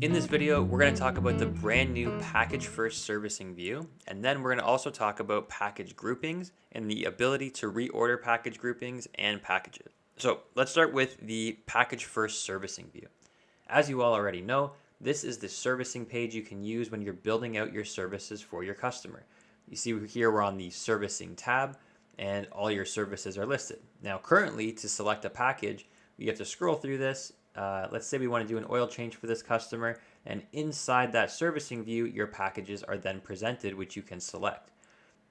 In this video, we're going to talk about the brand new package first servicing view, and then we're going to also talk about package groupings and the ability to reorder package groupings and packages. So let's start with the package first servicing view. As you all already know, this is the servicing page you can use when you're building out your services for your customer. You see here we're on the servicing tab and all your services are listed. Now currently to select a package, you have to scroll through this. Let's say we want to do an oil change for this customer, and inside that servicing view, your packages are then presented, which you can select.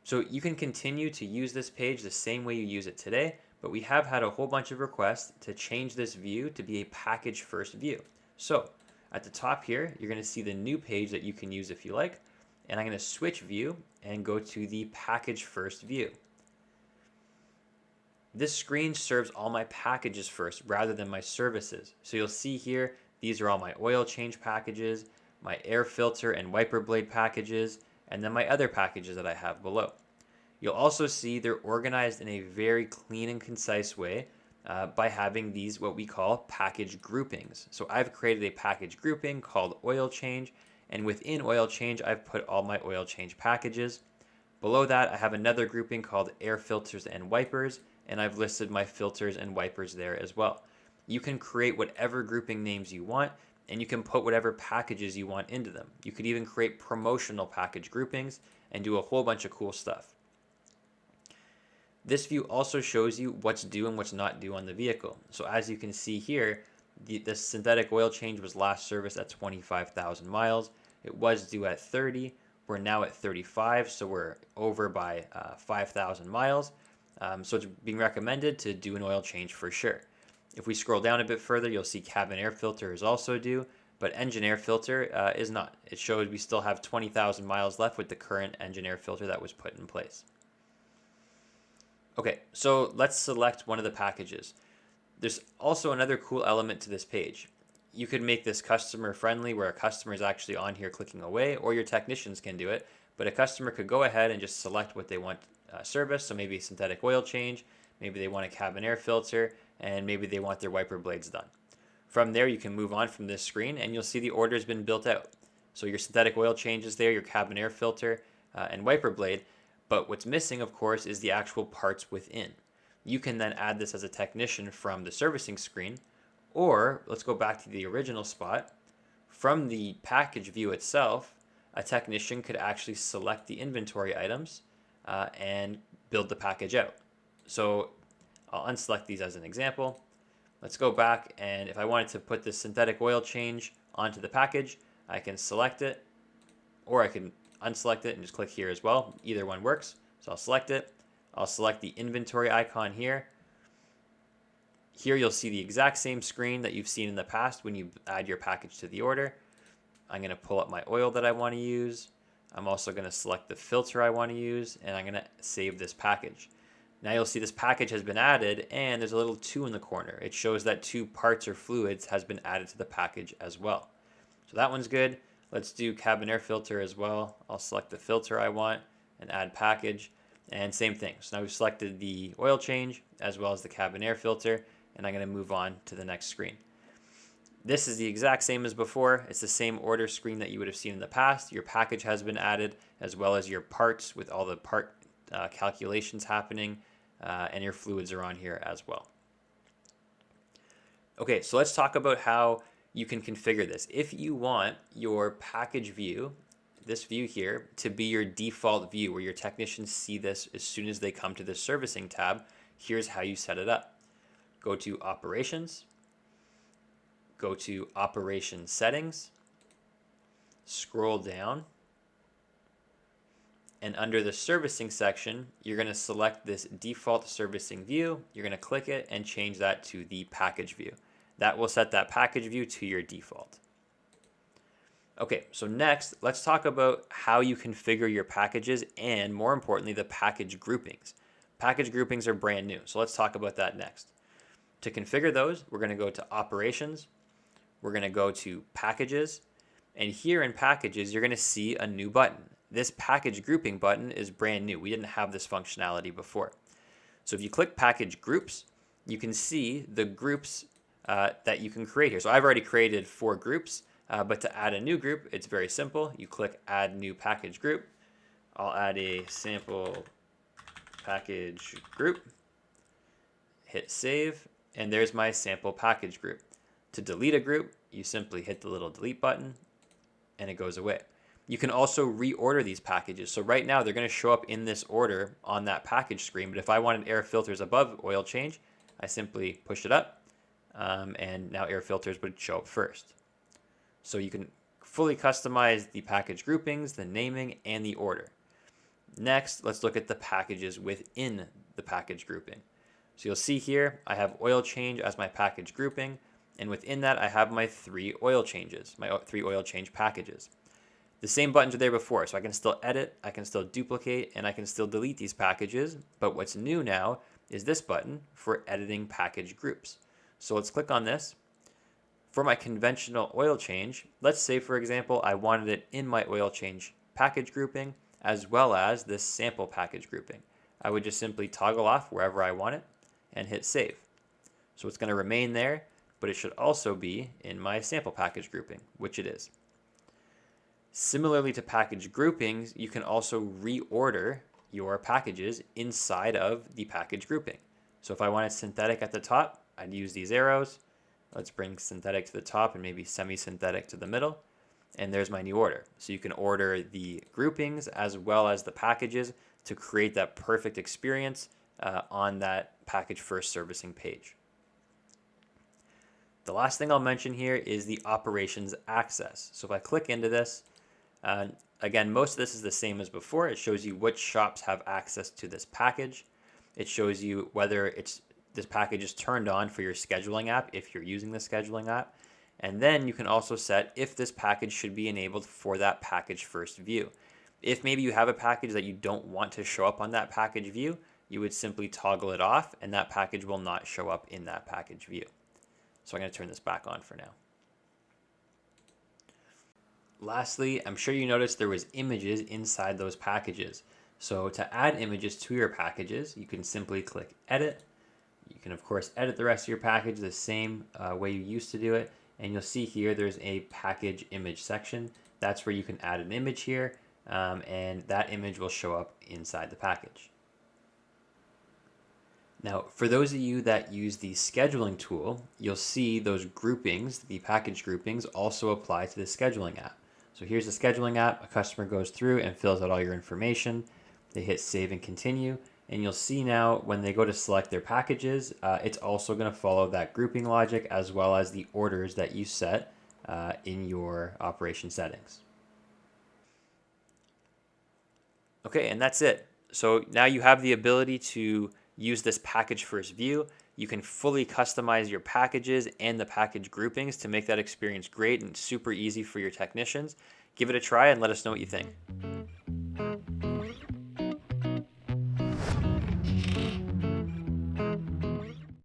So you can continue to use this page the same way you use it today, but we have had a whole bunch of requests to change this view to be a package first view. So at the top here, you're going to see the new page that you can use if you like, and I'm going to switch view and go to the package first view. This screen serves all my packages first rather than my services. So you'll see here, these are all my oil change packages, my air filter and wiper blade packages, and then my other packages that I have below. You'll also see they're organized in a very clean and concise way by having these what we call package groupings. So I've created a package grouping called oil change, and within oil change, I've put all my oil change packages. Below that, I have another grouping called air filters and wipers, and I've listed my filters and wipers there as well. You can create whatever grouping names you want, and you can put whatever packages you want into them. You could even create promotional package groupings and do a whole bunch of cool stuff. This view also shows you what's due and what's not due on the vehicle. So as you can see here, the synthetic oil change was last serviced at 25,000 miles. It was due at 30. We're now at 35, so we're over by 5,000 miles. So it's being recommended to do an oil change for sure. If we scroll down a bit further, you'll see cabin air filter is also due, but engine air filter is not. It shows we still have 20,000 miles left with the current engine air filter that was put in place. Okay, so let's select one of the packages. There's also another cool element to this page. You could make this customer friendly where a customer is actually on here clicking away, or your technicians can do it, but a customer could go ahead and just select what they want service. So maybe synthetic oil change, maybe they want a cabin air filter, and maybe they want their wiper blades done. From there, you can move on from this screen and you'll see the order has been built out. So your synthetic oil change is there, your cabin air filter, and wiper blade. But what's missing, of course, is the actual parts within. You can then add this as a technician from the servicing screen, or let's go back to the original spot. From the package view itself, a technician could actually select the inventory items and build the package out. So I'll unselect these as an example. Let's go back, and if I wanted to put this synthetic oil change onto the package, I can select it, or I can unselect it and just click here as well. Either one works. So I'll select it. I'll select the inventory icon here. Here you'll see the exact same screen that you've seen in the past when you add your package to the order. I'm going to pull up my oil that I want to use. I'm also going to select the filter I want to use, and I'm going to save this package. Now you'll see this package has been added, and there's a little 2 in the corner. It shows that 2 parts or fluids has been added to the package as well. So that one's good. Let's do cabin air filter as well. I'll select the filter I want and add package, and same thing. So now we've selected the oil change as well as the cabin air filter, and I'm going to move on to the next screen. This is the exact same as before. It's the same order screen that you would have seen in the past. Your package has been added, as well as your parts with all the part calculations happening, and your fluids are on here as well. Okay, so let's talk about how you can configure this. If you want your package view, this view here, to be your default view where your technicians see this as soon as they come to the servicing tab, here's how you set it up. Go to Operations, go to Operation Settings, scroll down, and under the servicing section, you're going to select this default servicing view. You're going to click it and change that to the package view. That will set that package view to your default. Okay, so next, let's talk about how you configure your packages and, more importantly, the package groupings. Package groupings are brand new, so let's talk about that next. To configure those, we're going to go to Operations, we're going to go to Packages, and here in Packages, you're going to see a new button. This package grouping button is brand new. We didn't have this functionality before. So if you click Package Groups, you can see the groups that you can create here. So I've already created 4 groups. But to add a new group, it's very simple. You click Add New Package Group. I'll add a sample package group, hit Save, and there's my sample package group. To delete a group, you simply hit the little delete button and it goes away. You can also reorder these packages. So right now they're going to show up in this order on that package screen, but if I wanted air filters above oil change, I simply push it up, and now air filters would show up first. So you can fully customize the package groupings, the naming, and the order. Next, let's look at the packages within the package grouping. So you'll see here, I have oil change as my package grouping, and within that, I have my 3 oil changes, my 3 oil change packages. The same buttons are there before, so I can still edit, I can still duplicate, and I can still delete these packages, but what's new now is this button for editing package groups. So let's click on this. For my conventional oil change, let's say, for example, I wanted it in my oil change package grouping, as well as this sample package grouping. I would just simply toggle off wherever I want it and hit save. So it's going to remain there, but it should also be in my sample package grouping, which it is. Similarly to package groupings, you can also reorder your packages inside of the package grouping. So if I wanted synthetic at the top, I'd use these arrows. Let's bring synthetic to the top and maybe semi-synthetic to the middle. And there's my new order. So you can order the groupings as well as the packages to create that perfect experience on that package first servicing page. The last thing I'll mention here is the operations access. So if I click into this, again, most of this is the same as before. It shows you which shops have access to this package. It shows you whether this package is turned on for your scheduling app if you're using the scheduling app. And then you can also set if this package should be enabled for that package first view. If maybe you have a package that you don't want to show up on that package view, you would simply toggle it off and that package will not show up in that package view. So I'm going to turn this back on for now. Lastly, I'm sure you noticed there was images inside those packages. So to add images to your packages, you can simply click Edit. You can, of course, edit the rest of your package the same way you used to do it. And you'll see here there's a package image section. That's where you can add an image here, and that image will show up inside the package. Now, for those of you that use the scheduling tool, you'll see those groupings, the package groupings, also apply to the scheduling app. So here's the scheduling app. A customer goes through and fills out all your information. They hit save and continue. And you'll see now when they go to select their packages, it's also going to follow that grouping logic as well as the orders that you set in your operation settings. Okay, and that's it. So now you have the ability to use this package first view. You can fully customize your packages and the package groupings to make that experience great and super easy for your technicians. Give it a try and let us know what you think.